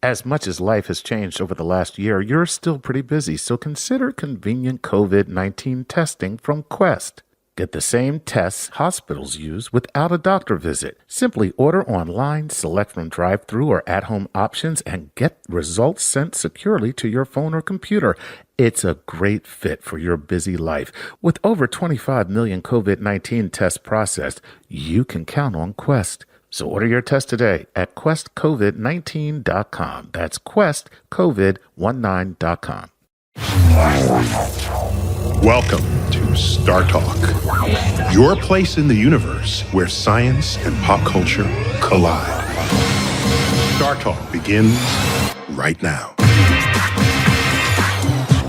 As much as life has changed over the last year, you're still pretty busy, so consider convenient COVID-19 testing from Quest. Get the same tests hospitals use without a doctor visit. Simply order online, select from drive-thru or at-home options, and get results sent securely to your phone or computer. It's a great fit for your busy life. With over 25 million COVID-19 tests processed, you can count on Quest. So order your test today at questcovid19.com. That's questcovid19.com. Welcome to StarTalk, your place in the universe where science and pop culture collide. StarTalk begins right now.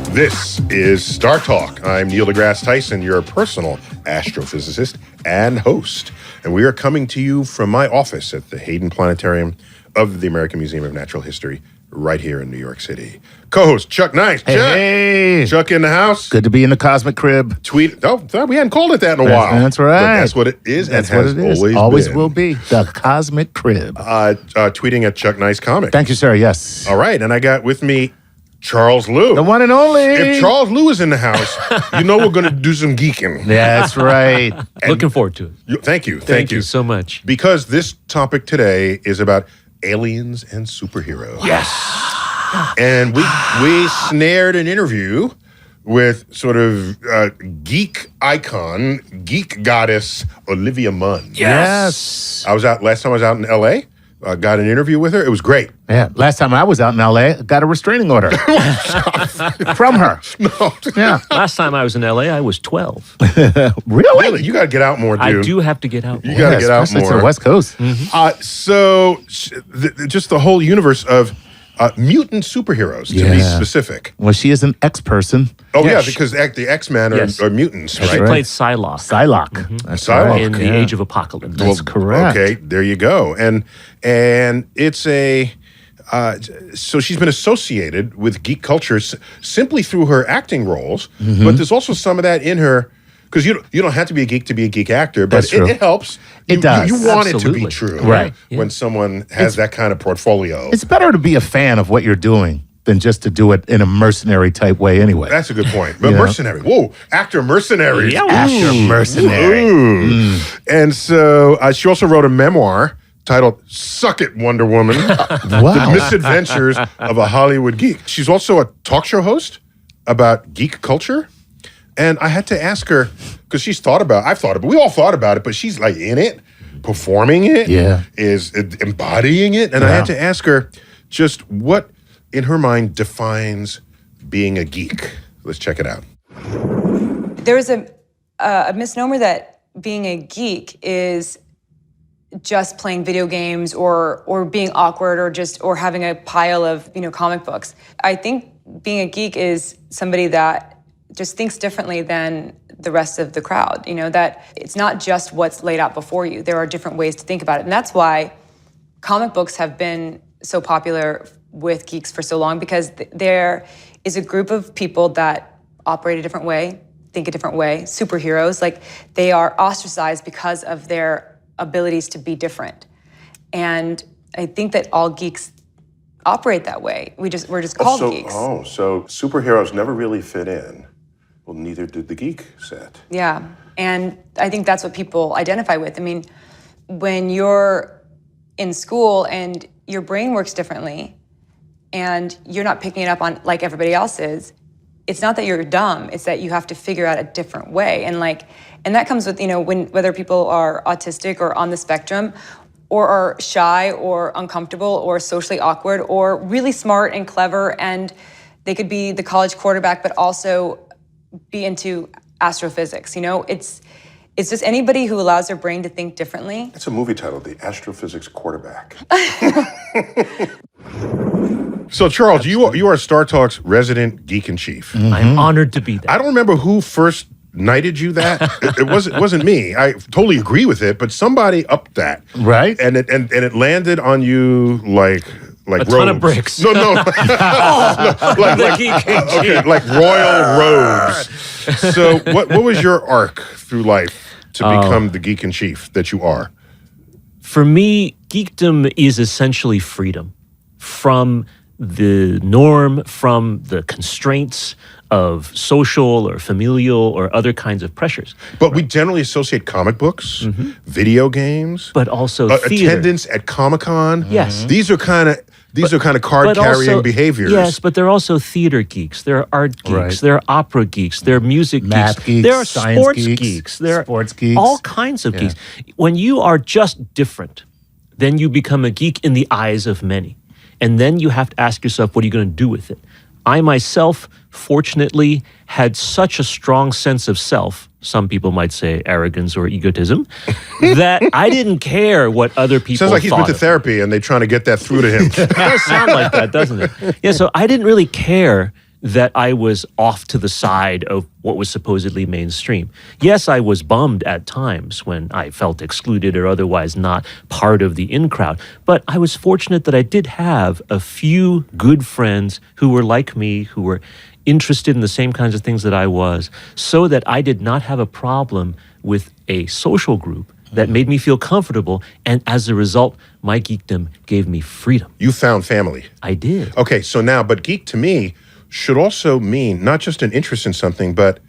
This is StarTalk. I'm Neil Degrasse Tyson, your personal astrophysicist and host. And we are coming to you from my office at the Hayden Planetarium of the American Museum of Natural History right here in New York City. Co-host Chuck Nice. Hey. Chuck in the house. Good to be in the cosmic crib. Tweet. Oh, we hadn't called it that in a while. That's right. But that's what it is. That's and what has it is. Always will be. The cosmic crib. Tweeting at Chuck Nice Comic. Thank you, sir. Yes. All right. And I got with me Charles Liu. The one and only. If Charles Liu is in the house, you know we're going to do some geeking. That's right. Looking forward to it. Thank you. Thank you so much. Because this topic today is about aliens and superheroes. Yes. And we snared an interview with sort of geek icon, geek goddess Olivia Munn. Yes. Last time I was out in L.A., got an interview with her. It was great. Yeah. Last time I was out in L.A., I got a restraining order from her. No. Yeah. Last time I was in LA, I was 12. Really? You got to get out more, dude. I do have to get out more. You got to get out especially more. to the West Coast. So just the whole universe of mutant superheroes, to be specific. Well, she is an X-person. Oh, yeah, because the X-Men are mutants, She right? played Psylocke. Psylocke. That's Psylocke. right. In the Age of Apocalypse. That's correct. Okay, there you go. And it's a... so she's been associated with geek culture simply through her acting roles, but there's also some of that in her, because you don't have to be a geek actor, but it helps. It does. You want Absolutely. it to be true, Right. When someone has that kind of portfolio. It's better to be a fan of what you're doing than just to do it in a mercenary type way anyway. That's a good point. But mercenary. Whoa, actor mercenary. Yeah. Actor mercenary. Ooh. And so she also wrote a memoir titled Suck It, Wonder Woman. The Misadventures of a Hollywood Geek. She's also a talk show host about geek culture. And I had to ask her, because we all thought about it, but she's like in it, performing it, is embodying it. And I had to ask her just what, in her mind, defines being a geek. Let's check it out. There's a misnomer that being a geek is just playing video games or being awkward or having a pile of comic books. I think being a geek is somebody that just thinks differently than the rest of the crowd, that it's not just what's laid out before you. There are different ways to think about it. And that's why comic books have been so popular with geeks for so long, because there is a group of people that operate a different way, think a different way. Superheroes, like they are ostracized because of their abilities to be different. And I think that all geeks operate that way. We're just called geeks. So superheroes never really fit in. Well, neither did the geek set. Yeah, and I think that's what people identify with. I mean, when you're in school and your brain works differently and you're not picking it up on like everybody else is, it's not that you're dumb, it's that you have to figure out a different way. And that comes with, whether people are autistic or on the spectrum or are shy or uncomfortable or socially awkward or really smart and clever, and they could be the college quarterback but also be into astrophysics. It's just anybody who allows their brain to think differently. It's a movie title, The Astrophysics Quarterback. So, Charles, you are StarTalk's resident geek-in-chief. I'm honored to be there. I don't remember who first knighted you that. It wasn't me. I totally agree with it, but somebody upped that. Right. And it landed on you like a ton of bricks. No. like royal robes. So what was your arc through life to become the geek-in-chief that you are? For me, geekdom is essentially freedom. from the norm, from the constraints of social or familial or other kinds of pressures. But we generally associate comic books, video games, But also theater. attendance at Comic-Con. Yes. These are kind of card-carrying behaviors. Yes, but there are also theater geeks. There are art geeks. Right. There are opera geeks. There are music Math geeks, There are science sports geeks, There are sports geeks. all kinds of geeks. When you are just different, then you become a geek in the eyes of many. And then you have to ask yourself, what are you going to do with it? I myself, fortunately, had such a strong sense of self, some people might say arrogance or egotism, that I didn't care what other people Sounds like he's thought been to of me. therapy and they're trying to get that through to him. It does sound like that, doesn't it? Yeah, so I didn't really care that I was off to the side of what was supposedly mainstream. Yes, I was bummed at times when I felt excluded or otherwise not part of the in crowd, but I was fortunate that I did have a few good friends who were like me, who were interested in the same kinds of things that I was, so that I did not have a problem with a social group that made me feel comfortable, and as a result, my geekdom gave me freedom. You found family. I did. Okay, so now, but geek to me should also mean not just an interest in something, but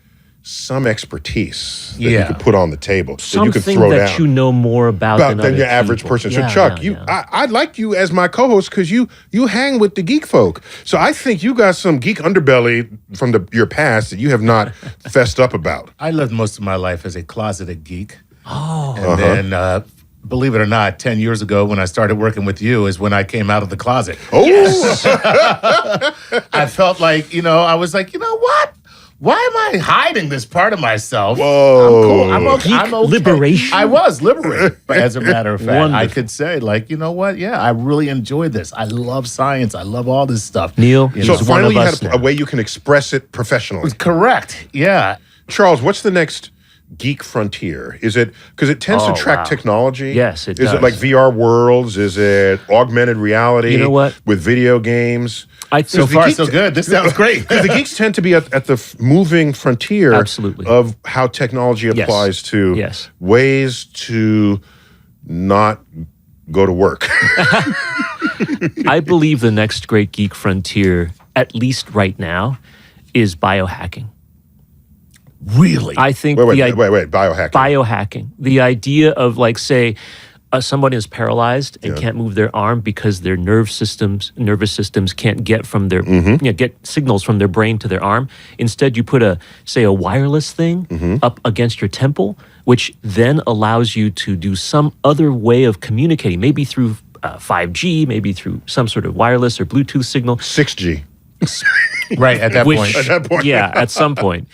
some expertise that you Yeah. could put on the table, that you could Something throw that down. you know more about than Than other your average people. person. So Yeah, Chuck, yeah, yeah. I like you as my co-host because you hang with the geek folk. So I think you got some geek underbelly from your past that you have not fessed up about. I lived most of my life as a closeted geek. Oh. And then, believe it or not, 10 years ago when I started working with you is when I came out of the closet. Oh, I felt like, I was like, you know what? Why am I hiding this part of myself? Whoa. I'm cool. I'm okay. Geek I'm okay. liberation. I was liberated. But as a matter of fact, I Wonderful. could say, like, you know what? Yeah, I really enjoyed this. I love science. I love all this stuff. Neil, You so know? he's finally you one of had us a now. way you can express it professionally. Correct. Yeah. Charles, what's the next geek frontier? Is it because it tends to track wow. technology? Yes, it Is does. it like VR worlds? Is it augmented reality? You know what? With video games? I So think far, so good. This sounds great. Because the geeks tend to be at the moving frontier Absolutely. of how technology applies to Yes. ways to not go to work. I believe the next great geek frontier, at least right now, is biohacking. Really? I think wait, the biohacking. biohacking, the idea of like say somebody is paralyzed and can't move their arm because their nervous systems can't get from their get signals from their brain to their arm. Instead, you put a wireless thing up against your temple, which then allows you to do some other way of communicating, maybe through 5G, maybe through some sort of wireless or Bluetooth signal. 6G. right, at that point. At that point. Yeah, at some point.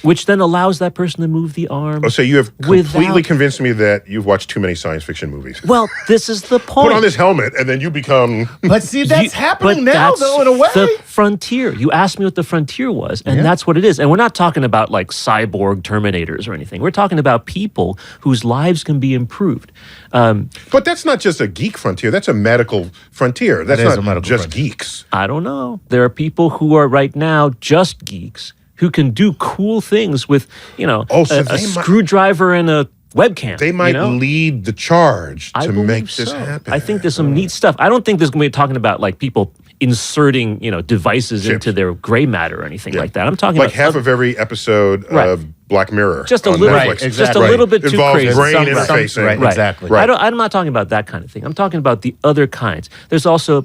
Which then allows that person to move the arm. Oh, so you have completely without- convinced me that you've watched too many science fiction movies. Well, this is the point. Put on this helmet and then you become... But see, that's You- happening but now, that's though, in a way. The frontier. You asked me what the frontier was, and that's what it is. And we're not talking about like cyborg Terminators or anything. We're talking about people whose lives can be improved. But that's not just a geek frontier. That's a medical frontier. That's is not a medical just frontier. geeks. I don't know. There are people who are right now just geeks who can do cool things with, So a they might- screwdriver and a webcam. They might lead the charge I to believe make this so. happen. I think there's some neat stuff. I don't think there's going to be talking about like people inserting, devices Chips. into their gray matter or anything like that. I'm talking like about half of every episode Right. of Black Mirror. just a on little, Netflix. just a little bit too Involves crazy. brain Some- interfacing. right, exactly. Right. I'm not talking about that kind of thing. I'm talking about the other kinds. There's also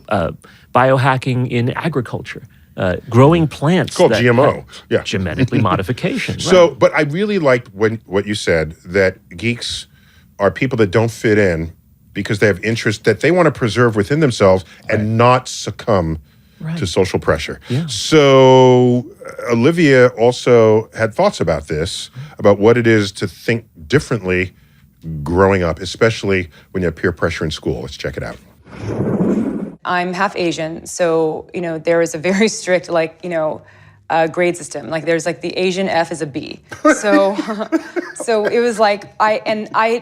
biohacking in agriculture, growing plants. called that GMO. have Yeah. genetically modification. So, but I really liked what you said, that geeks are people that don't fit in because they have interests that they want to preserve within themselves and not succumb to social pressure. Yeah. So Olivia also had thoughts about this, about what it is to think differently growing up, especially when you have peer pressure in school. Let's check it out. I'm half Asian, so there is a very strict grade system. Like there's like the Asian F is a B. So so it was like in my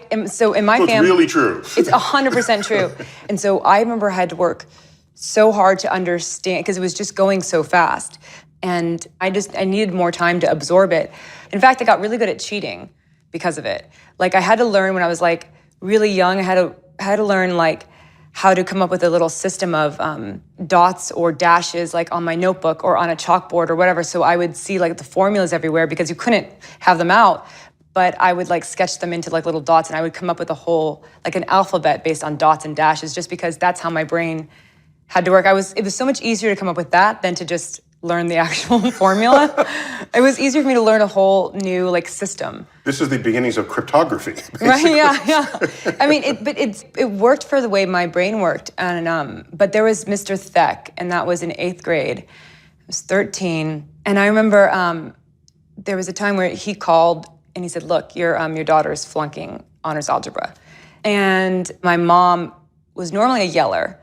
family. true. It's 100% true. And so I remember I had to work so hard to understand because it was just going so fast. And I needed more time to absorb it. In fact, I got really good at cheating because of it. Like I had to learn when I was like really young, I had to learn like how to come up with a little system of dots or dashes like on my notebook or on a chalkboard or whatever. So I would see like the formulas everywhere because you couldn't have them out, but I would like sketch them into like little dots, and I would come up with a whole, like an alphabet based on dots and dashes, just because that's how my brain had to work. It was so much easier to come up with that than to just learn the actual formula. It was easier for me to learn a whole new like system. This is the beginnings of cryptography, basically. Right? Yeah. I mean, it worked for the way my brain worked, and but there was Mr. Theck, and that was in 8th grade. I was 13, and I remember there was a time where he called and he said, "Look, your daughter's flunking honors algebra," and my mom was normally a yeller,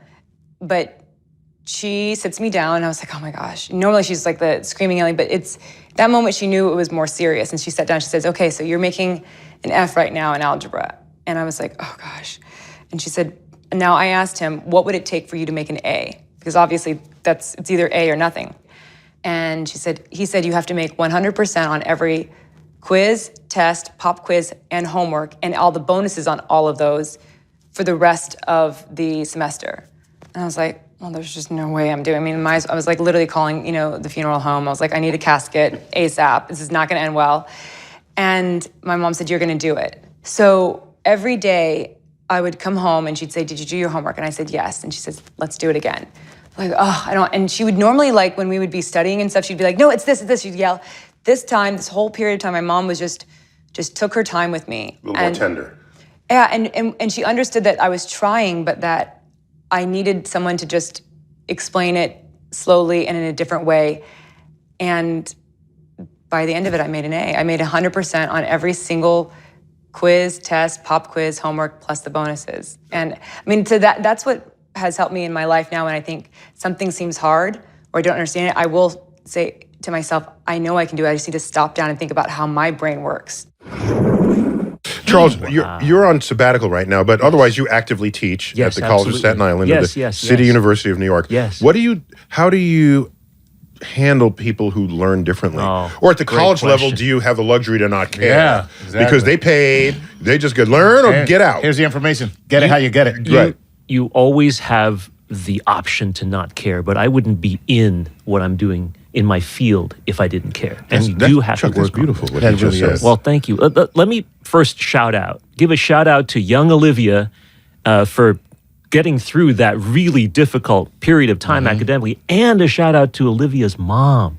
but she sits me down, and I was like, oh my gosh. Normally she's like the screaming, yelling, but it's that moment she knew it was more serious. And she sat down, she says, okay, so you're making an F right now in algebra. And I was like, oh gosh. And she said, now I asked him, what would it take for you to make an A? Because obviously it's either A or nothing. And he said, you have to make 100% on every quiz, test, pop quiz, and homework, and all the bonuses on all of those for the rest of the semester. And I was like, well, there's just no way I'm doing. I mean, I was like literally calling, the funeral home. I was like, I need a casket ASAP. This is not going to end well. And my mom said, you're going to do it. So every day I would come home and she'd say, did you do your homework? And I said, yes. And she says, let's do it again. Like, oh, I don't. And she would normally, like, when we would be studying and stuff, she'd be like, no, it's this, it's this. She'd yell. This whole period of time, my mom was just took her time with me. A little more tender. Yeah, and she understood that I was trying, but that I needed someone to just explain it slowly and in a different way. And by the end of it, I made an A. I made 100% on every single quiz, test, pop quiz, homework, plus the bonuses. And I mean, that's what has helped me in my life now. When I think something seems hard or I don't understand it, I will say to myself, I know I can do it. I just need to stop down and think about how my brain works. Charles, you're on sabbatical right now, but otherwise you actively teach at the College of Staten Island, at the City University of New York. Yes. How do you handle people who learn differently? Or at the college level, do you have the luxury to not care? Yeah, exactly. Because they paid, they just could learn or get out. Here's the information. Get it how you get it. Right. You always have the option to not care, but I wouldn't be in what I'm doing in my field if I didn't care. And you do have to work. That's beautiful. On What you just said. Well, thank you. Let me first give a shout out to young Olivia for getting through that really difficult period of time academically, and a shout out to Olivia's mom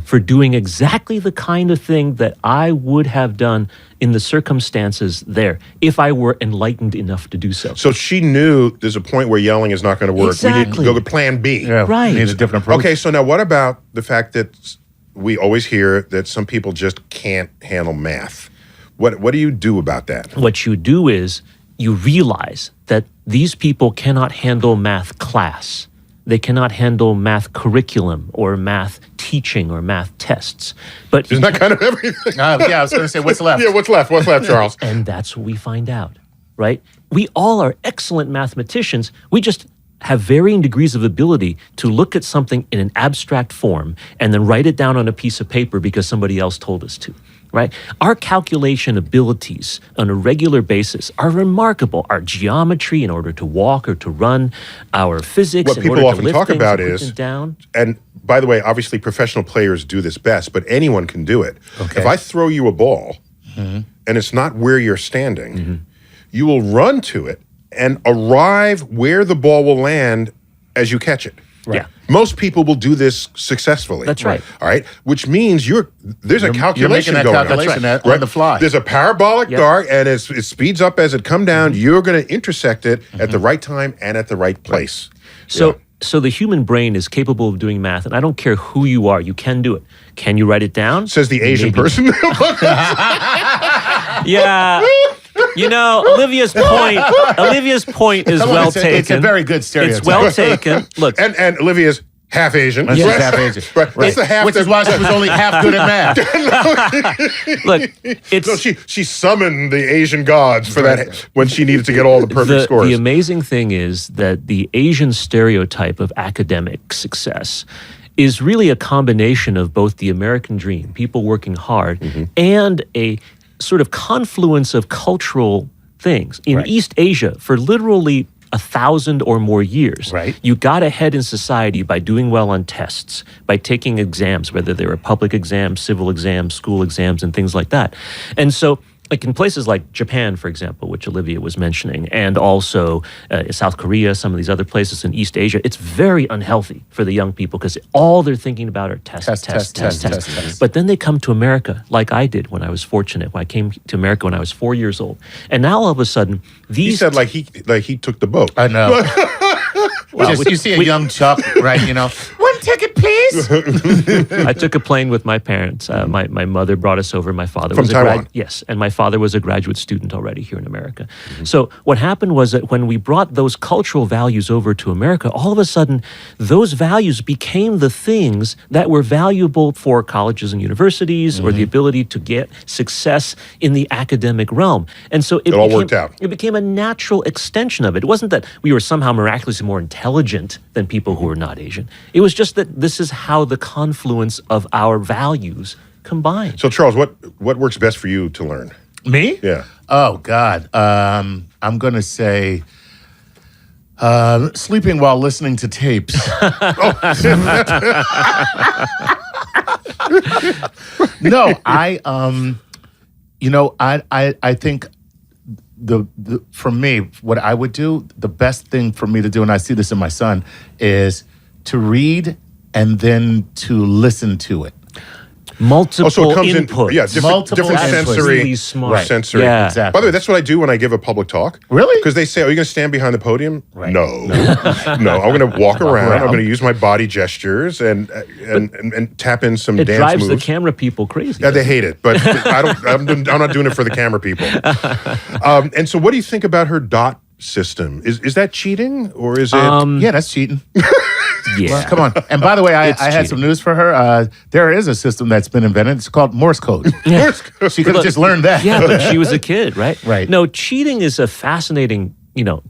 for doing exactly the kind of thing that I would have done in the circumstances there if I were enlightened enough to do so. So she knew there's a point where yelling is not going to work. Exactly. We need to go to plan B. Yeah, Right. Need a different approach. Okay, so now what about the fact that we always hear that some people just can't handle math? What do you do about that? What you do is you realize that these people cannot handle math class. They cannot handle math curriculum or math teaching or math tests. But Isn't that kind of everything? Yeah, I was going to say, what's left? Yeah, what's left? What's left, Charles? And that's what we find out, right? We all are excellent mathematicians. We just have varying degrees of ability to look at something in an abstract form and then write it down on a piece of paper because somebody else told us to, right? Our calculation abilities on a regular basis are remarkable. Our geometry in order to walk or to run, our physics What in people order often to lift talk things about and put is, them down. and by the way, obviously professional players do this best, but anyone can do it. Okay. If I throw you a ball and it's not where you're standing, you will run to it and arrive where the ball will land as you catch it. Right. Yeah. Most people will do this successfully. That's right. All right. Which means there's a calculation making that going calculation on. on the fly. There's a parabolic dart, and it speeds up as it comes down. You're going to intersect it at the right time and at the right place. So the human brain is capable of doing math, and I don't care who you are, you can do it. Can you write it down? Says the Asian Maybe. person. Yeah. Olivia's point is well taken. It's a very good stereotype. It's well taken. Look, and Olivia's half Asian. She's half Asian. Right. That's the half. Which is why she was only half good at math. look, it's No, she summoned the Asian gods for that when she needed to get all the perfect scores. The amazing thing is that the Asian stereotype of academic success is really a combination of both the American dream, people working hard, and a sort of confluence of cultural things. In East Asia, for literally 1,000 or more years. Right. You got ahead in society by doing well on tests, by taking exams, whether they were public exams, civil exams, school exams, and things like that. And so, like in places like Japan, for example, which Olivia was mentioning, and also South Korea, some of these other places in East Asia, it's very unhealthy for the young people because all they're thinking about are tests. But then they come to America, like I did when I was fortunate. When I came to America when I was 4 years old, and now all of a sudden, these He said like he took the boat. I know. You see a young Chuck, right? One ticket, please. I took a plane with my parents. My mother brought us over. My father From was Taiwan. Yes, and my father was a graduate student already here in America. So what happened was that when we brought those cultural values over to America, all of a sudden those values became the things that were valuable for colleges and universities or the ability to get success in the academic realm. And so it all worked out. It became a natural extension of it. It wasn't that we were somehow miraculously more intelligent than people who were not Asian. It was just that this is how the confluence of our values combine. So Charles, what works best for you to learn? Me? Yeah. Oh, God. I'm going to say sleeping while listening to tapes. No, I think for me, what I would do, the best thing for me to do, and I see this in my son, is to read and then to listen to it. Multiple So it comes inputs. different inputs. sensory, Really smart. sensory. Yeah. Exactly. By the way, that's what I do when I give a public talk. Really? Because they say, "Are you going to stand behind the podium?" Right. No, no. I'm going to walk around. I'm going to use my body gestures and tap in some It dance drives moves. the camera people crazy. Yeah, they hate it, but I'm not doing it for the camera people. And so, what do you think about her dot system? Is that cheating or is it? Yeah, that's cheating. Yeah. Well, come on. And by the way, I It's had cheating. some news for her. There is a system that's been invented. It's called Morse code. She could have just learned that. Yeah, but she was a kid, right? Right. No, cheating is a fascinating,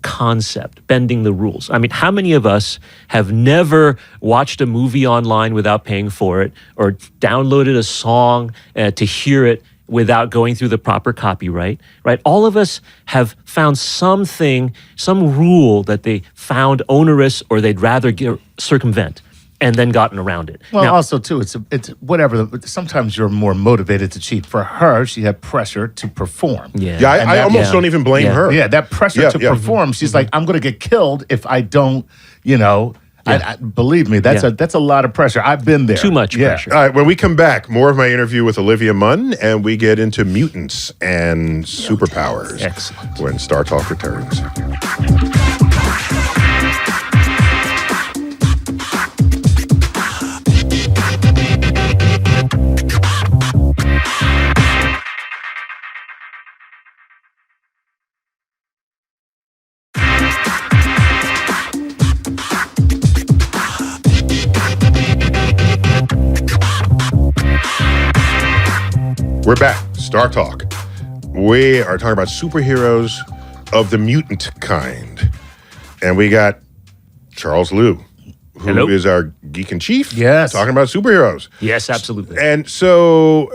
concept, bending the rules. I mean, how many of us have never watched a movie online without paying for it or downloaded a song to hear it without going through the proper copyright, right? All of us have found something, some rule that they found onerous or they'd rather circumvent and then gotten around it. Well, Now, also, too, it's whatever. Sometimes you're more motivated to cheat. For her, she had pressure to perform. yeah. Yeah, And I that- almost don't even blame Yeah. her. Yeah, that pressure Yeah, to yeah. perform. She's like, I'm going to get killed if I don't, I believe me, that's Yeah. a lot of pressure. I've been there. Too much Yeah. pressure. All right, when we come back, more of my interview with Olivia Munn, and we get into mutants and superpowers. Excellent. When StarTalk returns. We're back. StarTalk. We are talking about superheroes of the mutant kind. And we got Charles Liu, who is Hello. our geek-in-chief. Yes. Talking about superheroes. Yes, absolutely. And so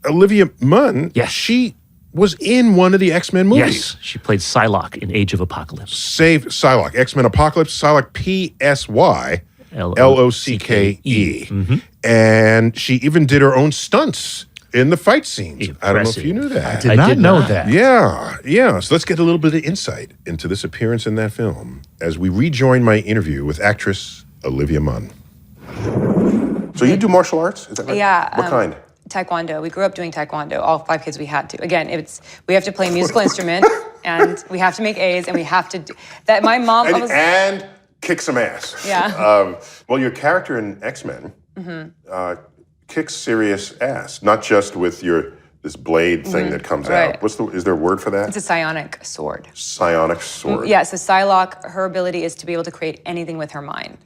Olivia Munn, Yes. she was in one of the X-Men movies. Yes, she played Psylocke in Age of Apocalypse. Save Psylocke, X-Men Apocalypse, Psylocke Psy, L-O-C-K-E. And she even did her own stunts in the fight scenes. I don't know if you knew that. Did I not did know not. that. Yeah. So let's get a little bit of insight into this appearance in that film as we rejoin my interview with actress Olivia Munn. So you do martial arts? Is that right? Yeah. What kind? Taekwondo. We grew up doing Taekwondo. All 5 kids we had to. Again, we have to play a musical instrument, and we have to make A's, and we have to do that. My mom almost. And kick some ass. Yeah. Well, your character in X-Men kicks serious ass, not just with this blade thing that comes Right. out. Is there a word for that? It's a psionic sword. Psionic sword. Yeah, so Psylocke, her ability is to be able to create anything with her mind.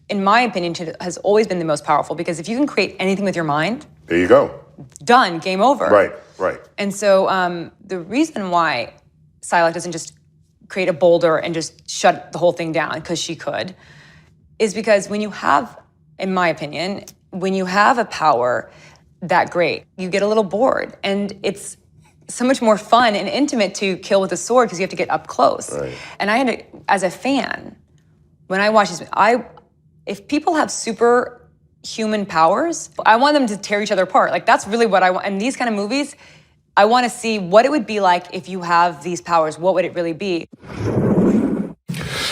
In my opinion, she has always been the most powerful because if you can create anything with your mind, There you go. done, game over. Right. And so the reason why Psylocke doesn't just create a boulder and just shut the whole thing down, because she could, is because when you have, in my opinion, when you have a power that great, you get a little bored. And it's so much more fun and intimate to kill with a sword because you have to get up close. Right. And I had to, as a fan, when I watch this, if people have superhuman powers, I want them to tear each other apart. Like that's really what I want. In these kind of movies, I want to see what it would be like if you have these powers. What would it really be?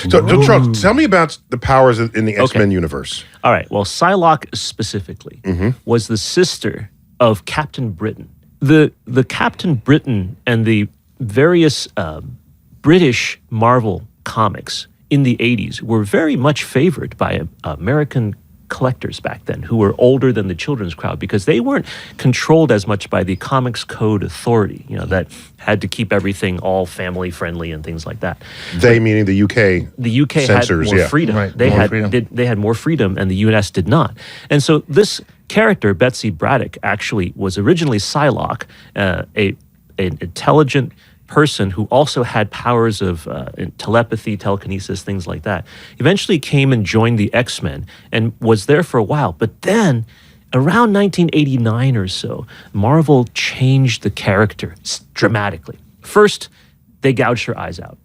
So Charles, tell me about the powers in the X-Men universe. All right. Well, Psylocke specifically was the sister of Captain Britain. The Captain Britain and the various British Marvel comics in the 80s were very much favored by American collectors back then who were older than the children's crowd because they weren't controlled as much by the Comics Code Authority, that had to keep everything all family friendly and things like that. They meaning the UK. The UK censors, had more freedom. Right, They more had freedom. They had more freedom, and the US did not. And so this character, Betsy Braddock, actually was originally Psylocke, an intelligent person who also had powers of telepathy, telekinesis, things like that. Eventually came and joined the X-Men and was there for a while. But then, around 1989 or so, Marvel changed the character dramatically. First, they gouged her eyes out.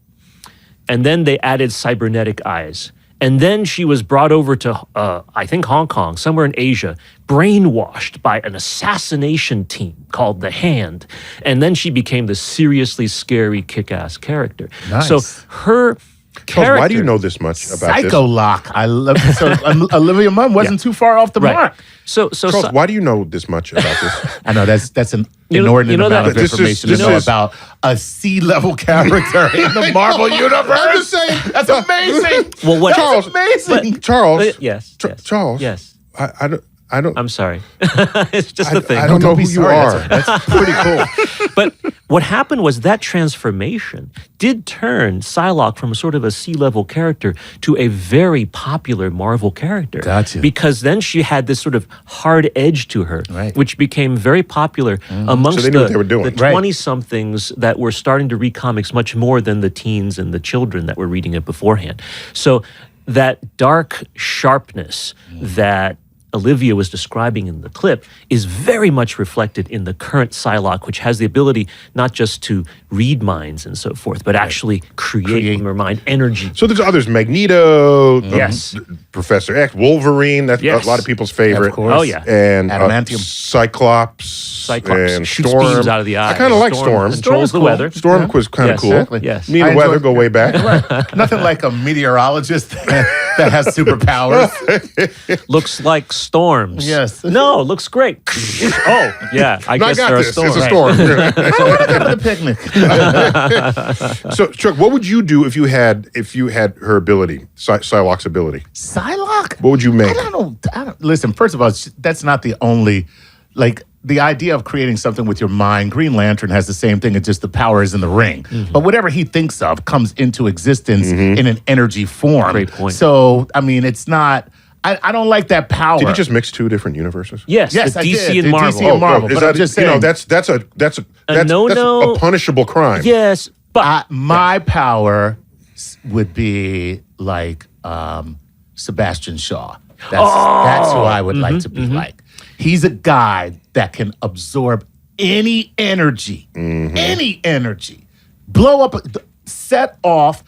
And then they added cybernetic eyes. And then she was brought over to, I think, Hong Kong, somewhere in Asia, brainwashed by an assassination team called The Hand. And then she became the seriously scary, kick-ass character. Nice. So her Charles, character... why do you know this much about Psycho Lock. I love it. So Olivia Munn wasn't too far off the Right. mark. So Charles, why do you know this much about this? I know that's an You know- inordinate you know amount that- of This is- information this to know is- about a C-level character in the Marvel universe. I'm just saying. That's amazing. Well, what... Charles, Amazing. Charles, yes. Charles, Yes. I don't. I'm sorry. It's just a thing. I don't know Don't be who you sorry. are. That's pretty cool. But what happened was that transformation did turn Psylocke from sort of a C-level character to a very popular Marvel character. Gotcha. Because then she had this sort of hard edge to her, Right. which became very popular amongst So they knew what they were doing. the Right. 20-somethings that were starting to read comics much more than the teens and the children that were reading it beforehand. So that dark sharpness that Olivia was describing in the clip is very much reflected in the current Psylocke, which has the ability not just to read minds and so forth, but actually create from her mind energy. So there's others: Magneto, Yes. Professor X, Wolverine. That's Yes. a lot of people's favorite. Of course. Oh, yeah. And Adamantium. Cyclops, and shoots Storm. beams out of the eye. I kind of like Storm. Controls the cool. weather. Storm was kind of Yes. cool. Exactly. Yes. Me and I the weather enjoy- go way back. Nothing like a meteorologist that has superpowers. Looks like storms. Yes. No, looks great. Oh, yeah. I No, I guess got there are this. storms. It's a storm. I don't want to go to the picnic. So, Chuck, what would you do if you had her ability, Psylocke's ability? Psylocke? What would you make? I don't. Listen, first of all, that's not the only, the idea of creating something with your mind. Green Lantern has the same thing. It's just the power is in the ring. But whatever he thinks of comes into existence in an energy form. Great point. So, I mean, it's not, I don't like that power. Did you just mix two different universes? Yes, Yes, the I DC did. and The Marvel. DC and Marvel. is but that, I'm just saying. that's no-no. a punishable crime. Yes, but My power would be like Sebastian Shaw. That's who I would like to be like. He's a guy that can absorb any energy, blow up, set off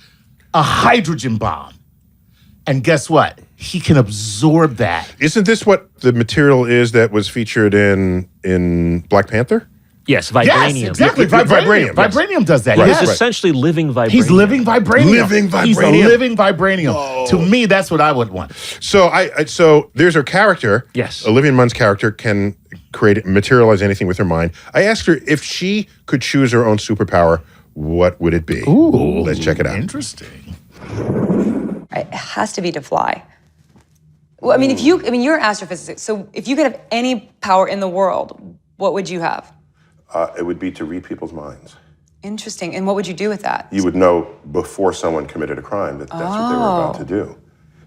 a hydrogen bomb. And guess what? He can absorb that. Isn't this what the material is that was featured in Black Panther? yes, vibranium. Yes, exactly. Yeah, vibranium, yes. Vibranium does that. Right, He's yes. essentially living vibranium. He's living vibranium. Living He's a vibranium. living vibranium. To me, that's what I would want. So so there's her character. Yes. Olivia Munn's character can materialize anything with her mind. I asked her if she could choose her own superpower, what would it be? Ooh, let's check it out. Interesting. It has to be to fly. Well, I mean, you're an astrophysicist, so if you could have any power in the world, what would you have? It would be to read people's minds. Interesting. And what would you do with that? You would know before someone committed a crime that that's what they were about to do.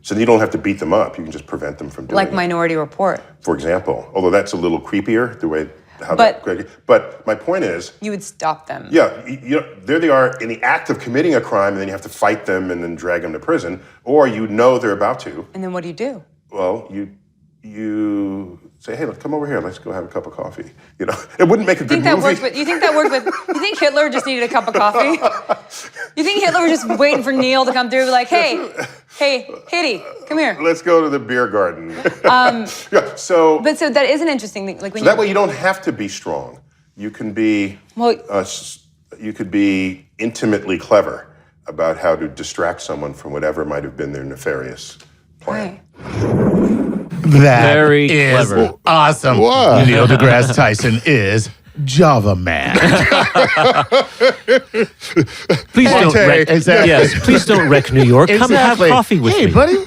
So you don't have to beat them up. You can just prevent them from doing Like it. Minority Report. For example, although that's a little creepier, the way how But- but my point is, You would stop them. yeah, there they are in the act of committing a crime, and then you have to fight them and then drag them to prison, or you know they're about to. And then what do you do? Well, you say, hey, come over here. Let's go have a cup of coffee. You know, it wouldn't make a good movie. You think that worked with? You think Hitler just needed a cup of coffee? You think Hitler was just waiting for Neil to come through, like, hey, Hitty, come here. Let's go to the beer garden. Yeah. So that is an interesting thing. Like when that way you don't have to be strong. You can be. Well, you could be intimately clever about how to distract someone from whatever might have been their nefarious plan. That Very is clever. awesome. What? Neil deGrasse Tyson is Java Man. Please don't wreck. Exactly. Yes, please don't wreck New York. Come have coffee with me. Hey, buddy,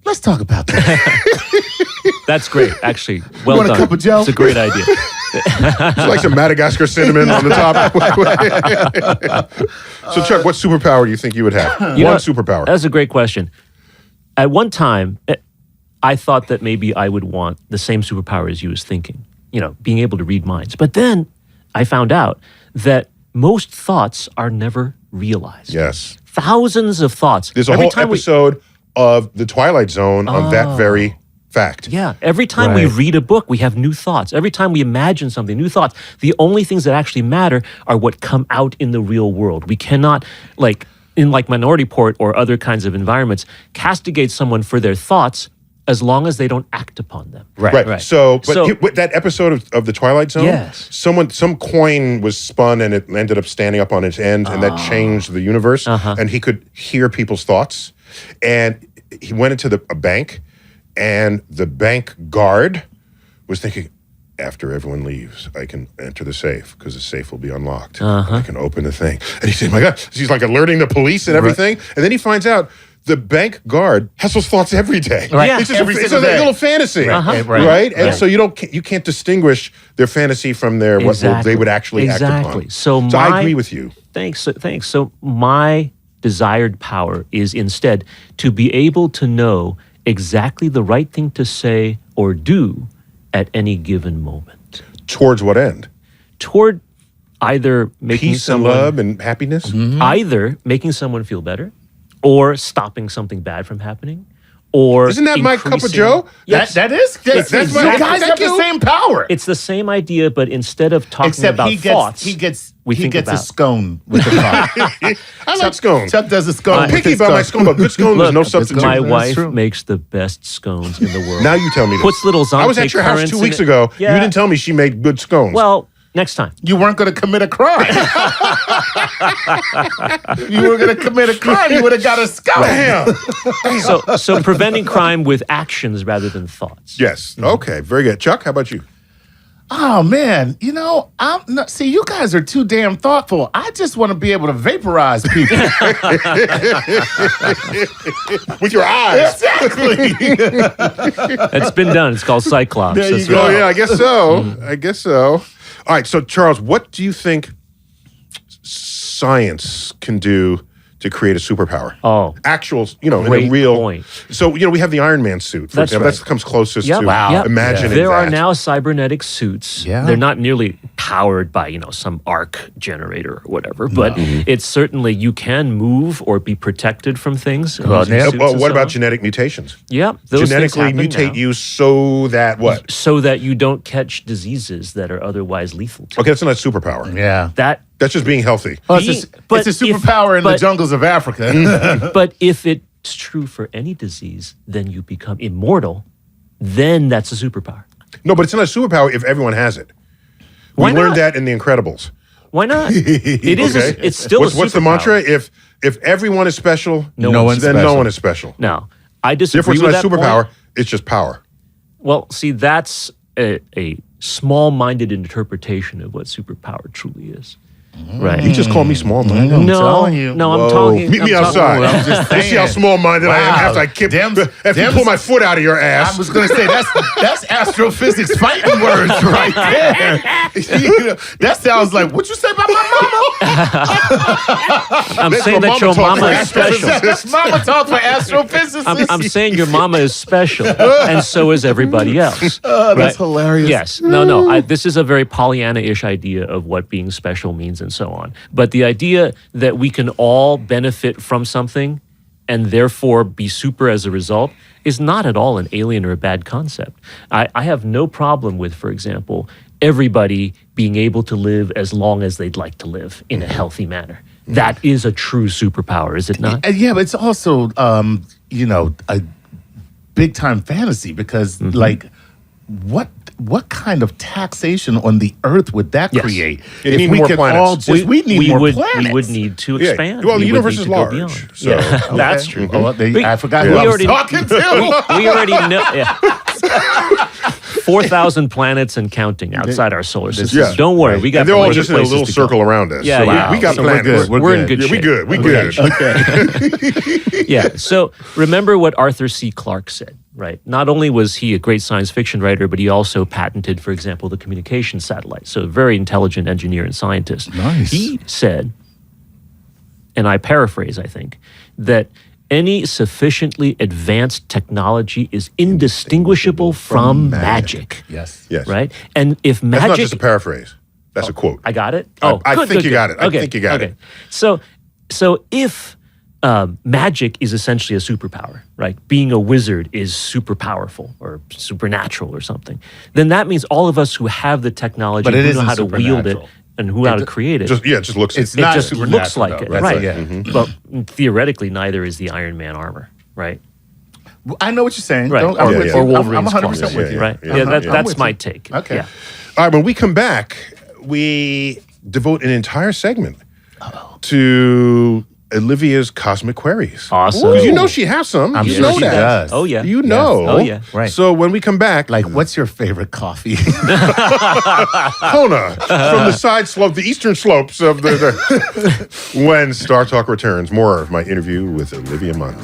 let's talk about that. That's great, actually. Well want a done. cup of Joe? It's a great idea. It's like some Madagascar cinnamon on the top. So, Chuck, what superpower do you think you would have? One superpower. That's a great question. At one time, I thought that maybe I would want the same superpower as you was thinking, being able to read minds. But then I found out that most thoughts are never realized. Yes. Thousands of thoughts. There's a whole episode of The Twilight Zone on that very fact. Yeah. Every time we read a book, we have new thoughts. Every time we imagine something, new thoughts. The only things that actually matter are what come out in the real world. We cannot, in Minority Report or other kinds of environments, castigate someone for their thoughts as long as they don't act upon them. Right. So that episode of The Twilight Zone, yes. some coin was spun and it ended up standing up on its end, and that changed the universe. And he could hear people's thoughts. And he went into a bank, and the bank guard was thinking, after everyone leaves, I can enter the safe because the safe will be unlocked. I can open the thing. And he said, my God, he's like alerting the police and everything. And then he finds out the bank guard has those thoughts every day. Right. Yeah. It's just It's a little fantasy, right? And so you can't distinguish their fantasy from their what they would actually act upon. So I agree with you. Thanks. So my desired power is instead to be able to know exactly the right thing to say or do at any given moment. Towards what end? Toward either making Peace and love and happiness? either making someone feel better, or stopping something bad from happening, or Isn't that my cup of increasing- Joe? Yes. That is. That's you my- guys thank have the you. same power. It's the same idea, but instead of talking Except about thoughts, he gets we think a about. scone with the thought. I like scones. Chuck does a scone. I'm with picky his about my scone. scone, but good scone is no substitute. My That's wife true. makes the best scones in the world. Now you tell me this. Puts little I was Zonte at your house currants 2 in weeks it. ago. Yeah. You didn't tell me she made good scones. Well, next time. You weren't going to commit a crime. You were going to commit a crime. You would have got a scone. Damn. So preventing crime with actions rather than thoughts. Yes. Okay. Very good. Chuck, how about you? Oh man, I'm not. See, you guys are too damn thoughtful. I just want to be able to vaporize people. With your eyes. Exactly. It's been done. It's called Cyclops. There you That's go. Oh, yeah, I guess so. I guess so. All right. So, Charles, what do you think science can do to create a superpower? Oh. Actual, in a Great real point. So, we have the Iron Man suit, for That's example. right. That comes closest Yep. to Yep. imagining There that. are now cybernetic suits. Yeah. They're not nearly powered by, some arc generator or whatever, but it's certainly you can move or be protected from things. using suits Well, and what so about on. genetic mutations? Yeah, those things Genetically happen mutate now. you so that what? So that you don't catch diseases that are otherwise lethal to you. Okay, that's not a superpower. Yeah. That's just being healthy. Well, But it's a superpower in the jungles of Africa. But if it's true for any disease, then you become immortal, then that's a superpower. No, but it's not a superpower if everyone has it. Why We learned not? that in The Incredibles. Why not? It is. Okay. It's still what's the superpower. mantra? If everyone is special, No then one's no special. one is special. No, I disagree Therefore, it's with not a that superpower. point. It's just power. Well, see, that's a small-minded interpretation of what superpower truly is. Right. You just call me small-minded. I'm No, telling you. no, I'm Whoa. talking. Meet me I'm outside. I'm just You see how saying. small-minded I am Wow. after I pull my foot out of your ass. I was going to say that's astrophysics fighting words right there. That sounds like what you say about my mama. I'm That's saying what that your mama mama talks is special. That's mama talk for astrophysicists. I'm saying your mama is special, and so is everybody else. Oh, that's Right? hilarious. Yes. No. This is a very Pollyanna-ish idea of what being special means and so on. But the idea that we can all benefit from something and therefore be super as a result is not at all an alien or a bad concept. I have no problem with, for example, everybody being able to live as long as they'd like to live in a healthy manner. That is a true superpower, is it not? Yeah, but it's also, a big time fantasy because, like, what kind of taxation on the earth would that create? You need more planets. We need more planets. We would need to expand. Well, the We would universe need is to go large. beyond. So, Yeah, that's true. Oh, I forgot who we I was already- talking to. We already know. Yeah. 4,000 planets and counting outside our solar system. Yeah. Don't worry, we got and they're all plenty just of in a places little to go. circle around us. Yeah, so yeah. we got So we're planets. good. We're in good Yeah, shape. we good. Yeah. So remember what Arthur C. Clarke said, right? Not only was he a great science fiction writer, but he also patented, for example, the communication satellite. So a very intelligent engineer and scientist. Nice. He said, and I paraphrase, I think, that any sufficiently advanced technology is indistinguishable from magic. Yes. Yes. Right? And if That's not magic... just a paraphrase. That's a quote. I got it? I good, think good, you good. got it. I Okay, think you got okay. it. So if magic is essentially a superpower, right? Being a wizard is super powerful or supernatural or something, then that means all of us who have the technology, But it who know isn't how to wield it supernatural. and who how to create it, It just looks. It's it not just supernatural, looks like though. it, That's right? it, yeah. But theoretically, neither is the Iron Man armor, right? I know what you're saying. Right. I'm with you. Or I'm Wolverine's 100% claws, with you. right? Yeah, Yeah, yeah. that's with my you. take. Okay. Yeah. All right, when we come back, we devote an entire segment to Olivia's cosmic queries. Awesome. Because you know she has some. I'm you sure know she that. does. Oh yeah. You know. Oh, yeah. Right. So when we come back, Like, what's your favorite coffee? Kona from the side slope, the eastern slopes of the when StarTalk returns. More of my interview with Olivia Munn.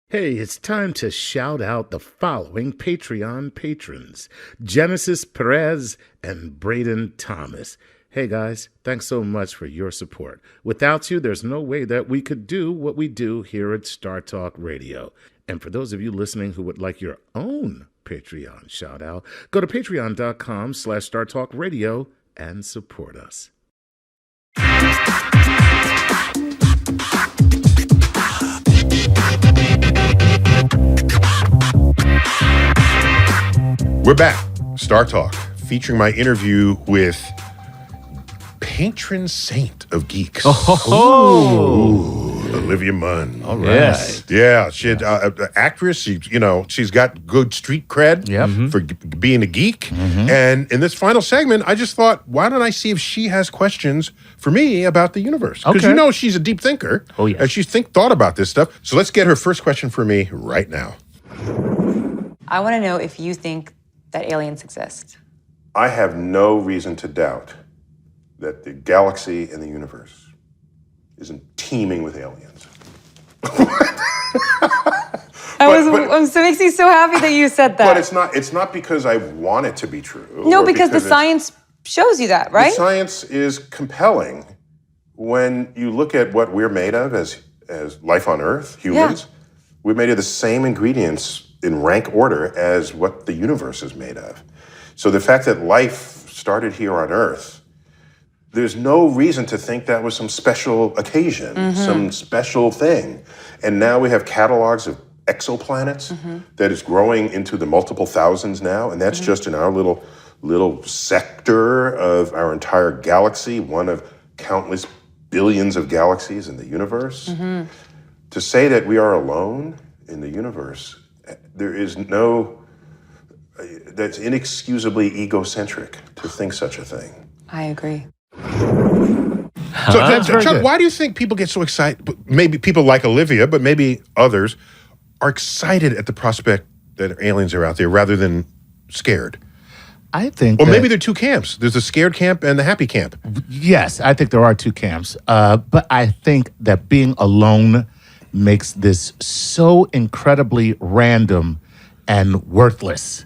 Hey, it's time to shout out the following Patreon patrons: Genesis Perez and Braden Thomas. Hey guys, thanks so much for your support. Without you, there's no way that we could do what we do here at StarTalk Radio. And for those of you listening who would like your own Patreon shout out, go to patreon.com/StarTalkRadio and support us. We're back. StarTalk, featuring my interview with patron saint of geeks. Olivia Munn. All right. Yes. Yeah, she had actress. She's got good street cred Yep. for being a geek. And in this final segment, I just thought, why don't I see if she has questions for me about the universe? Because Okay. you know she's a deep thinker. Oh, yes. And she's thought about this stuff. So let's get her first question for me right now. I want to know if you think that aliens exist. I have no reason to doubt that the galaxy and the universe isn't teeming with aliens. It makes me so happy that you said that. But it's not because I want it to be true. No, or because the it's- science shows you that, The right? science is compelling when you look at what we're made of as life on Earth, humans. We're made of the same ingredients in rank order as what the universe is made of. So the fact that life started here on Earth, there's no reason to think that was some special occasion, some special thing. And now we have catalogs of exoplanets that is growing into the multiple thousands now, and that's just in our little sector of our entire galaxy, one of countless billions of galaxies in the universe. To say that we are alone in the universe, there is that's inexcusably egocentric to think such a thing. I agree. So, very Chuck, good. why do you think people get so excited? Maybe people like Olivia, but maybe others are excited at the prospect that aliens are out there rather than scared. I think Or that- maybe there are two camps. There's the scared camp and the happy camp. Yes, I think there are two camps. But I think that being alone makes this so incredibly random and worthless.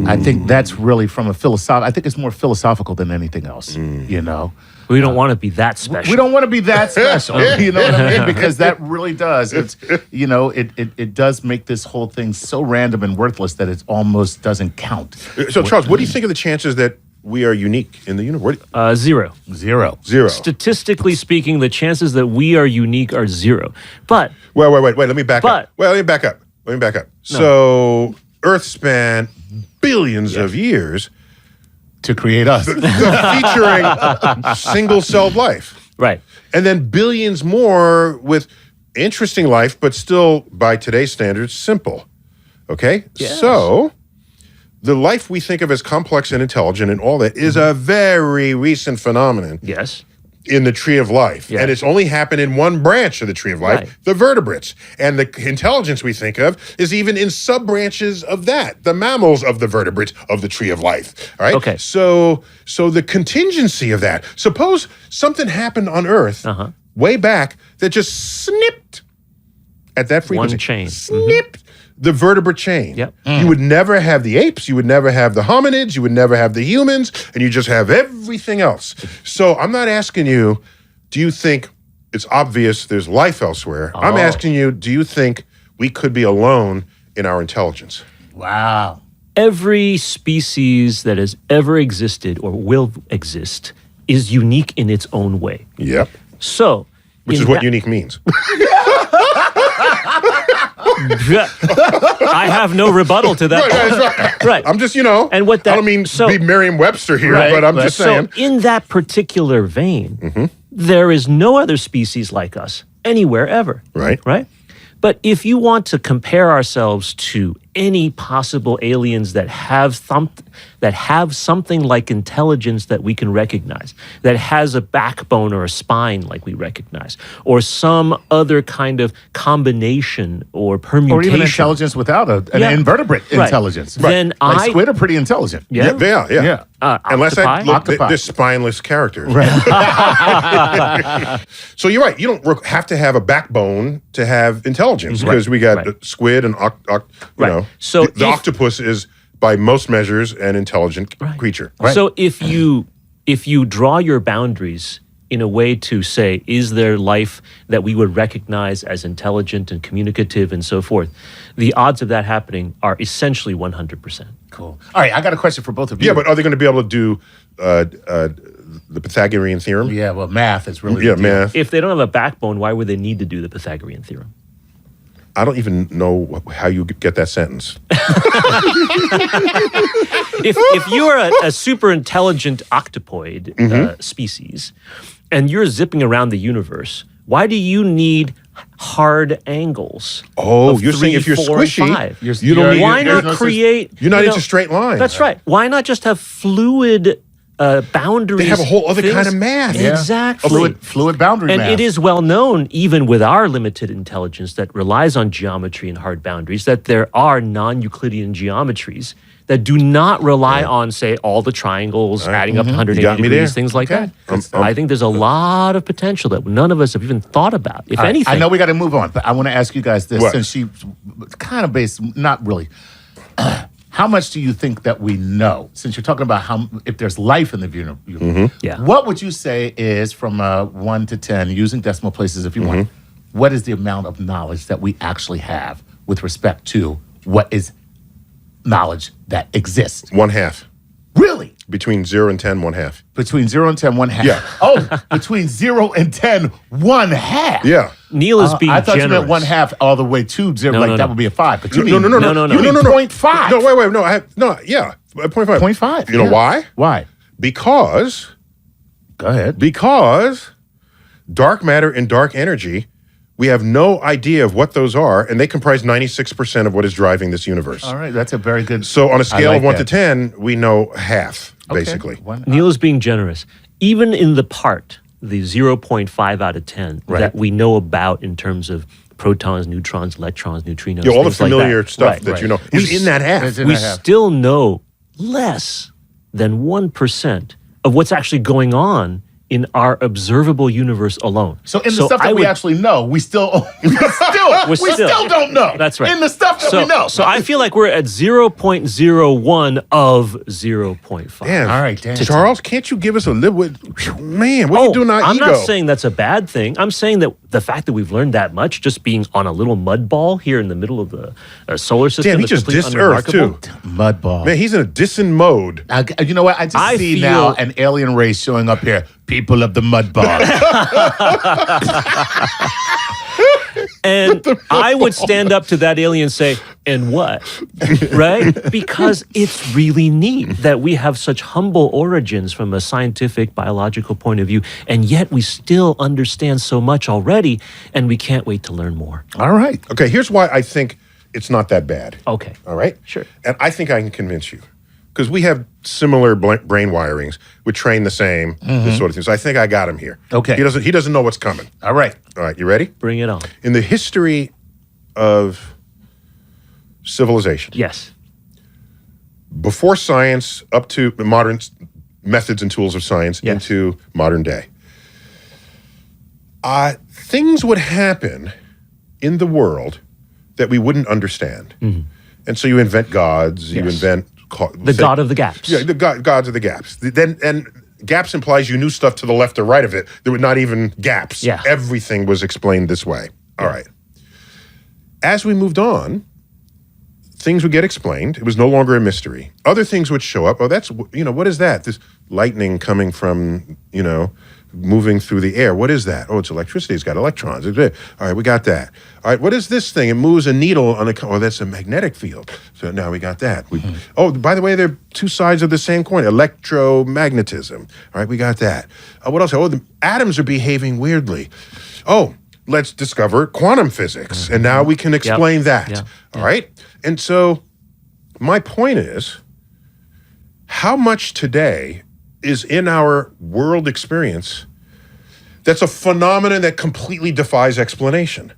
I think that's really from a I think it's more philosophical than anything else, you know? We don't want to be that special. We don't want to be that special, you know what I mean? Because that really does. It's, you know, it does make this whole thing so random and worthless that it almost doesn't count. So, Charles, what do you think of the chances that we are unique in the universe? Zero. Zero. Statistically speaking, the chances that we are unique are zero. But Wait. Let me back up. Let me back up. So, Earth spanned billions of years To create us. featuring single-celled life. right. And then billions more with interesting life, but still, by today's standards, simple. Okay? Yes. So, the life we think of as complex and intelligent and all that is a very recent phenomenon Yes. in the tree of life. Yeah. And it's only happened in one branch of the tree of life, Right. the vertebrates. And the intelligence we think of is even in sub-branches of that, the mammals of the vertebrates of the tree of life. All right? Okay. So the contingency of that, suppose something happened on Earth way back that just snipped at that frequency. One chain. Snipped the vertebrate chain. Yep. You would never have the apes, you would never have the hominids, you would never have the humans, and you just have everything else. So I'm not asking you, do you think it's obvious there's life elsewhere? I'm asking you, do you think we could be alone in our intelligence? Wow. Every species that has ever existed or will exist is unique in its own way. Yep. So, Which in is what that- unique means. I have no rebuttal to that. Right. I'm just, you know, And what that- I don't mean so- be Merriam-Webster here, Right, but I'm right. just So, saying. in that particular vein, there is no other species like us anywhere ever. Right. Right? But if you want to compare ourselves to any possible aliens that have something like intelligence that we can recognize, that has a backbone or a spine like we recognize, or some other kind of combination or permutation, Or even intelligence without an Yeah. invertebrate Right. intelligence. Then like I- squid are pretty intelligent. Yeah. Yeah. Unless octopi? they're spineless characters. So you're right. You don't have to have a backbone to have intelligence because we got Right. squid and you Right. know. So the if- octopus is by most measures an intelligent creature. So if you draw your boundaries in a way to say, is there life that we would recognize as intelligent and communicative and so forth, the odds of that happening are essentially 100%. Cool. All right, I got a question for both of you. Yeah, but are they going to be able to do the Pythagorean theorem? Yeah, well, math is really Yeah, the deal. math. If they don't have a backbone, why would they need to do the Pythagorean theorem? I don't even know how you get that sentence. If you're a super intelligent octopoid species and you're zipping around the universe, why do you need hard angles? Oh, of you're saying 3, if you're 4, and squishy, 5? you don't need. Why there's not no- create? You're not you into know, straight lines. That's right. Why not just have fluid boundaries? They have a whole other things? kind of math. Yeah. Exactly. Fluid boundary And math. it is well known, even with our limited intelligence that relies on geometry and hard boundaries, that there are non-Euclidean geometries that do not rely on, say, all the triangles adding up to 180 got me degrees, there. things like Okay. that. I think there's a lot of potential that none of us have even thought about, if All right, anything. I know we got to move on, but I want to ask you guys this, What? since she kind of based, not really. How much do you think that we know? Since you're talking about if there's life in the universe, Yeah. what would you say is from 1 to 10, using decimal places if you want, what is the amount of knowledge that we actually have with respect to what is knowledge that exists? 1/2. Really? Between 0 and 10, 1/2. Between 0 and 10, 1/2. Yeah. Oh, between 0 and 10, 1/2. Yeah. Neil is being I thought generous. you meant 1/2 all the way to 0, No, like no, that no. would be a 5. But you No, mean, no. No. You mean 0.5. No, wait. No, yeah. 0.5. 0.5. You know yeah. why? Why? Because Go ahead. dark matter and dark energy, we have no idea of what those are, and they comprise 96% of what is driving this universe. All right, that's a very good. So on a scale like of 1 to that. 10, we know half, Okay. basically. Neil is being generous. Even in the part, the 0.5 out of 10 Right. that we know about in terms of protons, neutrons, electrons, neutrinos, Yeah, all the things like familiar that. stuff Right. that you know We is in that half. It's in we that half. still know less than 1% of what's actually going on in our observable universe alone. So in the stuff that we actually know, we still don't know. That's right. In the stuff that we know. So I feel like we're at 0.01 of 0.5. Damn. All right, damn. Charles, can't you give us a little? Man, what are you doing our I'm ego? not saying that's a bad thing. I'm saying that the fact that we've learned that much, just being on a little mud ball here in the middle of the solar system, Damn, he is just completely dissed Earth too. unremarkable. Mudball. Man, he's in a dissing mode. You know what? I just see now an alien race showing up here. People of the mudball. And I would stand up to that alien and say, and what? Right? Because it's really neat that we have such humble origins from a scientific, biological point of view, and yet we still understand so much already, and we can't wait to learn more. All right. Okay, here's why I think it's not that bad. Okay. All right? Sure. And I think I can convince you. Because we have similar brain wirings. We train the same, this sort of thing. So I think I got him here. Okay. He doesn't know what's coming. All right. All right, you ready? Bring it on. In the history of civilization, Yes. before science, up to modern methods and tools of science, Yes. into modern day, things would happen in the world that we wouldn't understand. And so you invent gods, you Yes. invent... The god of the gaps. Yeah, the gods of the gaps. And gaps implies you knew stuff to the left or right of it. There were not even gaps. Yeah. Everything was explained this way. All right. As we moved on, things would get explained. It was no longer a mystery. Other things would show up. Oh, that's, what is that? This lightning coming from, moving through the air. What is that? Oh, it's electricity. It's got electrons. All right, we got that. All right, what is this thing? It moves a needle on a... Oh, that's a magnetic field. So now we got that. Oh, by the way, they're two sides of the same coin. Electromagnetism. All right, we got that. What else? Oh, the atoms are behaving weirdly. Oh, let's discover quantum physics. And now we can explain that. Yeah. All right? And so my point is, how much today is in our world experience that's a phenomenon that completely defies explanation?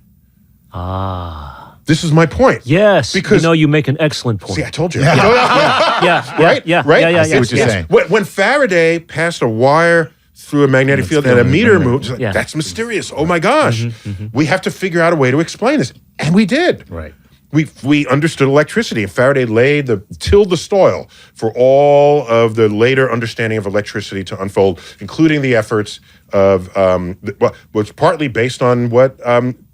This is my point. Yes. Because you make an excellent point. see, I told you. Yeah. Right? Yeah. Right? Yeah. I see what you're saying. When Faraday passed a wire through a magnetic field and a meter moved, Yeah. that's mysterious. Oh my gosh. We have to figure out a way to explain this. And we did. Right. We understood electricity, and Faraday tilled the soil for all of the later understanding of electricity to unfold, including the efforts of was partly based on what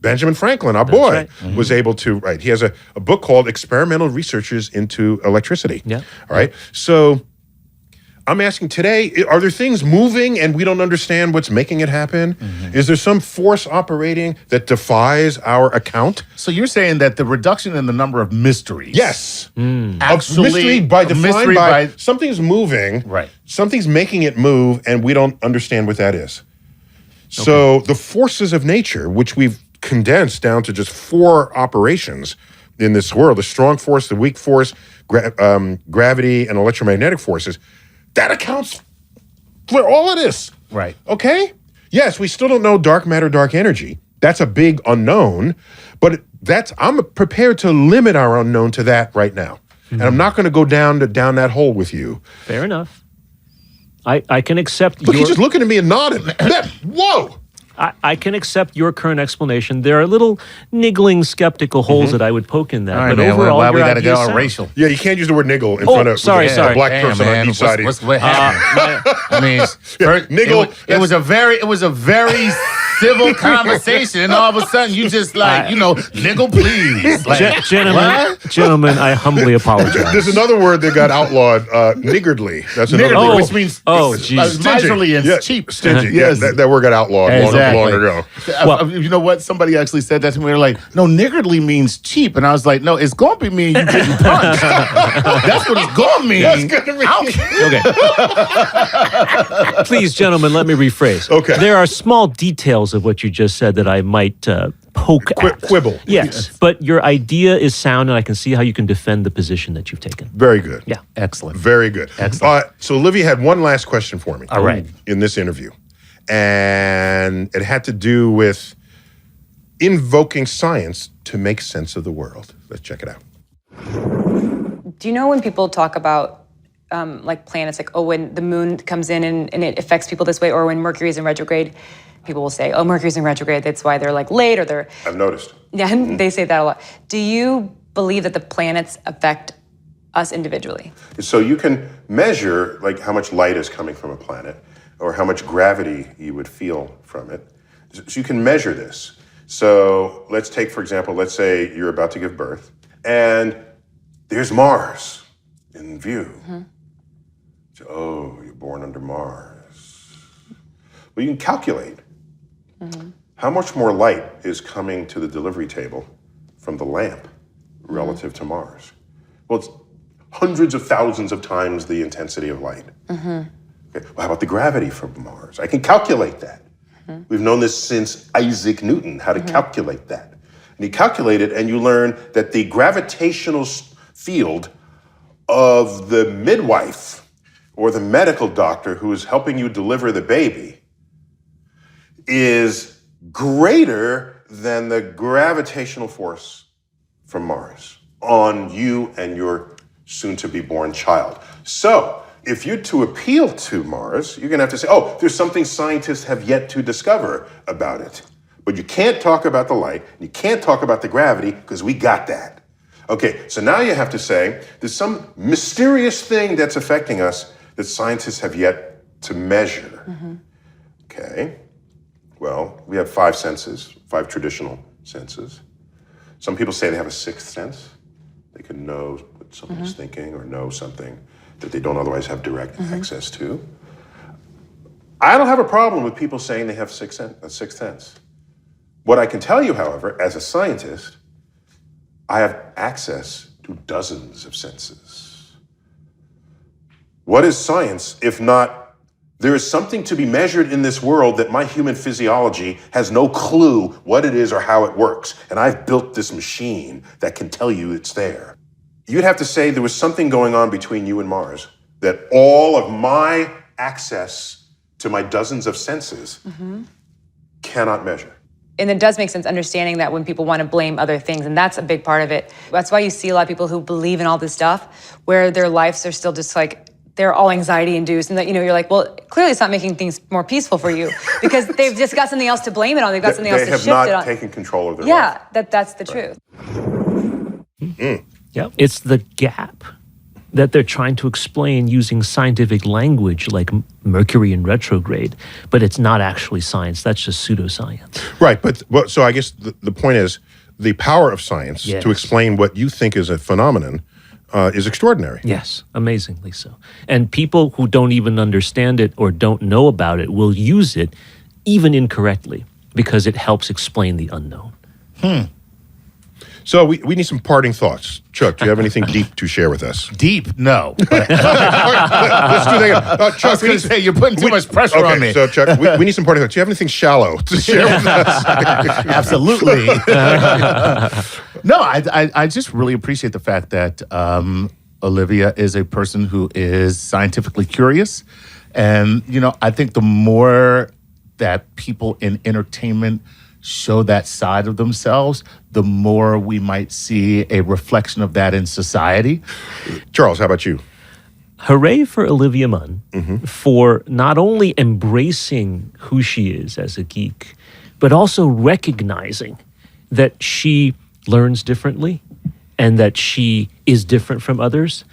Benjamin Franklin, our boy, right. was able to write. He has a book called Experimental Researches into Electricity. Yeah. All right. So I'm asking today, are there things moving and we don't understand what's making it happen? Is there some force operating that defies our account? So you're saying that the reduction in the number of mysteries. Yes. Actually, Mystery by defined mystery by something's moving, Right. something's making it move, and we don't understand what that is. So the forces of nature, which we've condensed down to just 4 operations in this world, the strong force, the weak force, gravity, and electromagnetic forces, that accounts for all of this. Right. Okay? Yes, we still don't know dark matter, dark energy. That's a big unknown, but I'm prepared to limit our unknown to that right now. And I'm not going to go down that hole with you. Fair enough. I can accept Look, he's just looking at me and nodding. Whoa! I can accept your current explanation. There are little niggling skeptical holes that I would poke in that. All right, but man. overall, Why we your got to idea get all sound. racial? Yeah, you can't use the word niggle in Oh, front of sorry. a black Damn, person man. on each side. What happened? I mean, niggle. It was a very civil conversation, and all of a sudden you just niggle, please. Like, Gentlemen, I humbly apologize. There's another word that got outlawed, niggardly. That's another Niggardly, word. which means geez. miserly and cheap. Stingy. Yes. Yeah, that word got outlawed long ago. Well, you know what? Somebody actually said that to me. They're like, no, niggardly means cheap. And I was like, no, it's going to be mean you getting punched. That's what it's going to mean. That's going to mean. Okay. Please, gentlemen, let me rephrase. Okay. There are small details of what you just said that I might poke at. Quibble. Yes, but your idea is sound, and I can see how you can defend the position that you've taken. Very good. Yeah. Excellent. Very good. Excellent. So Olivia had one last question for me. All right. In this interview. And it had to do with invoking science to make sense of the world. Let's check it out. Do you know when people talk about like planets, like, oh, when the moon comes in and it affects people this way, or when Mercury's in retrograde, people will say, oh, Mercury's in retrograde, that's why they're like late, or they're... I've noticed. Yeah, they say that a lot. Do you believe that the planets affect us individually? So you can measure like how much light is coming from a planet or how much gravity you would feel from it. So you can measure this. So let's take, for example, let's say you're about to give birth and there's Mars in view. So, oh, you're born under Mars. Well, you can calculate how much more light is coming to the delivery table from the lamp relative to Mars. Well, it's hundreds of thousands of times the intensity of light. Okay. Well, how about the gravity from Mars? I can calculate that. We've known this since Isaac Newton, how to calculate that. And you calculate it and you learn that the gravitational field of the midwife or the medical doctor who is helping you deliver the baby is greater than the gravitational force from Mars on you and your soon-to-be-born child. So, if you're to appeal to Mars, you're going to have to say, oh, there's something scientists have yet to discover about it. But you can't talk about the light, you can't talk about the gravity, because we got that. Okay, so now you have to say, there's some mysterious thing that's affecting us that scientists have yet to measure. Okay, well, we have 5 senses, 5 traditional senses. Some people say they have a 6th sense. They can know what someone's thinking or know something that they don't otherwise have direct access to. I don't have a problem with people saying they have a 6th sense. What I can tell you, however, as a scientist, I have access to dozens of senses. What is science if not there is something to be measured in this world that my human physiology has no clue what it is or how it works, and I've built this machine that can tell you it's there. You'd have to say there was something going on between you and Mars that all of my access to my dozens of senses cannot measure. And it does make sense understanding that when people want to blame other things, and that's a big part of it. That's why you see a lot of people who believe in all this stuff, where their lives are still just like, they're all anxiety induced. And that, you're like, well, clearly it's not making things more peaceful for you because they've just got something else to blame it on. They've got something else to shift it on. They have not taken control of their life. Yeah, that's the truth. Yeah, it's the gap that they're trying to explain using scientific language like Mercury in retrograde, but it's not actually science. That's just pseudoscience. Right, but so I guess the point is the power of science to explain what you think is a phenomenon is extraordinary. Yes, amazingly so. And people who don't even understand it or don't know about it will use it even incorrectly because it helps explain the unknown. So we need some parting thoughts. Chuck, do you have anything deep to share with us? Deep? No. Let's do that again. Chuck, I was going to say, you're putting too much pressure on me. So Chuck, we need some parting thoughts. Do you have anything shallow to share with us? Absolutely. No, I just really appreciate the fact that Olivia is a person who is scientifically curious. And, I think the more that people in entertainment show that side of themselves, the more we might see a reflection of that in society. Charles, how about you? Hooray for Olivia Munn for not only embracing who she is as a geek, but also recognizing that she learns differently and that she is different from others.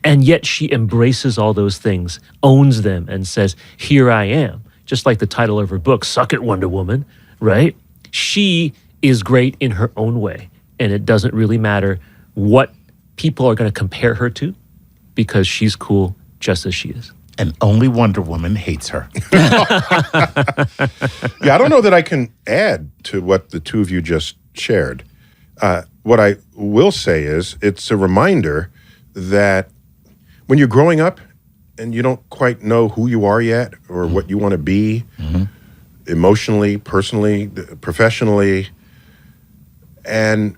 And yet she embraces all those things, owns them, and says, here I am. Just like the title of her book, Suck It, Wonder Woman, right? She is great in her own way, and it doesn't really matter what people are going to compare her to because she's cool just as she is. And only Wonder Woman hates her. Yeah, I don't know that I can add to what the two of you just shared. What I will say is it's a reminder that when you're growing up and you don't quite know who you are yet or what you want to be, emotionally, personally, professionally, and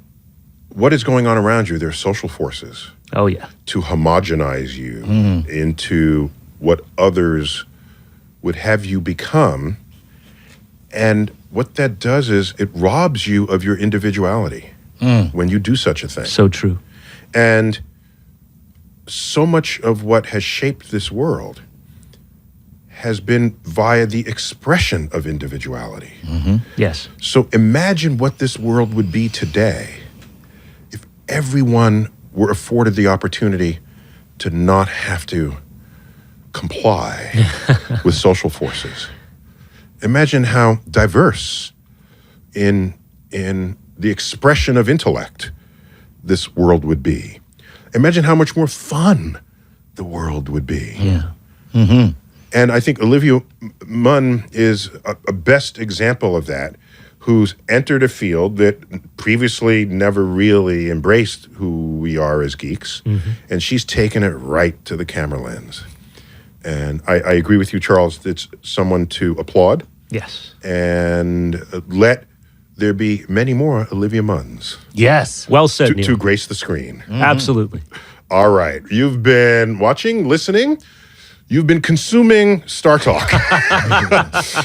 what is going on around you, there are social forces. Oh, yeah. To homogenize you into what others would have you become. And what that does is it robs you of your individuality when you do such a thing. So true. And so much of what has shaped this world has been via the expression of individuality. Yes. So imagine what this world would be today if everyone were afforded the opportunity to not have to comply with social forces. Imagine how diverse in the expression of intellect this world would be. Imagine how much more fun the world would be. Yeah. And I think Olivia Munn is a best example of that, who's entered a field that previously never really embraced who we are as geeks, and she's taken it right to the camera lens. And I agree with you, Charles. It's someone to applaud. Yes. And let there be many more Olivia Munns Yes. Well said, Neil. to grace the screen. Absolutely. All right. You've been watching, listening. You've been consuming StarTalk,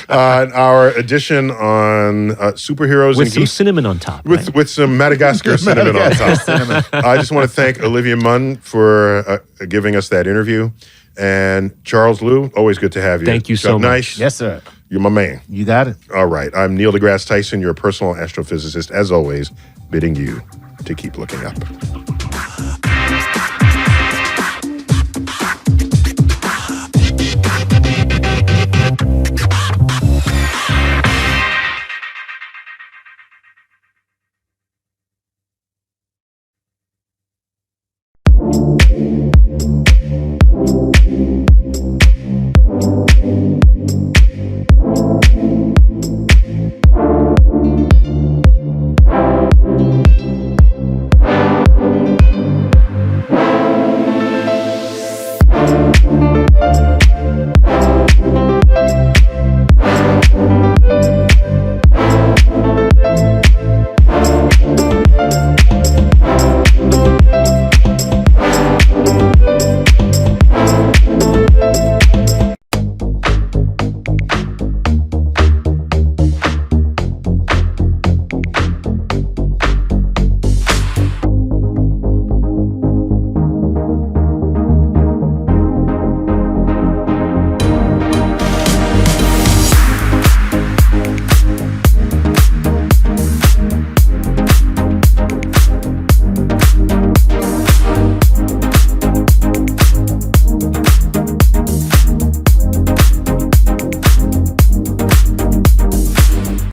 our edition on superheroes With and some geeks. cinnamon on top. With some Madagascar cinnamon on top. I just want to thank Olivia Munn for giving us that interview. And Charles Liu, always good to have you. Thank you so much. Nice. Yes, sir. You're my man. You got it. All right. I'm Neil deGrasse Tyson, your personal astrophysicist, as always, bidding you to keep looking up.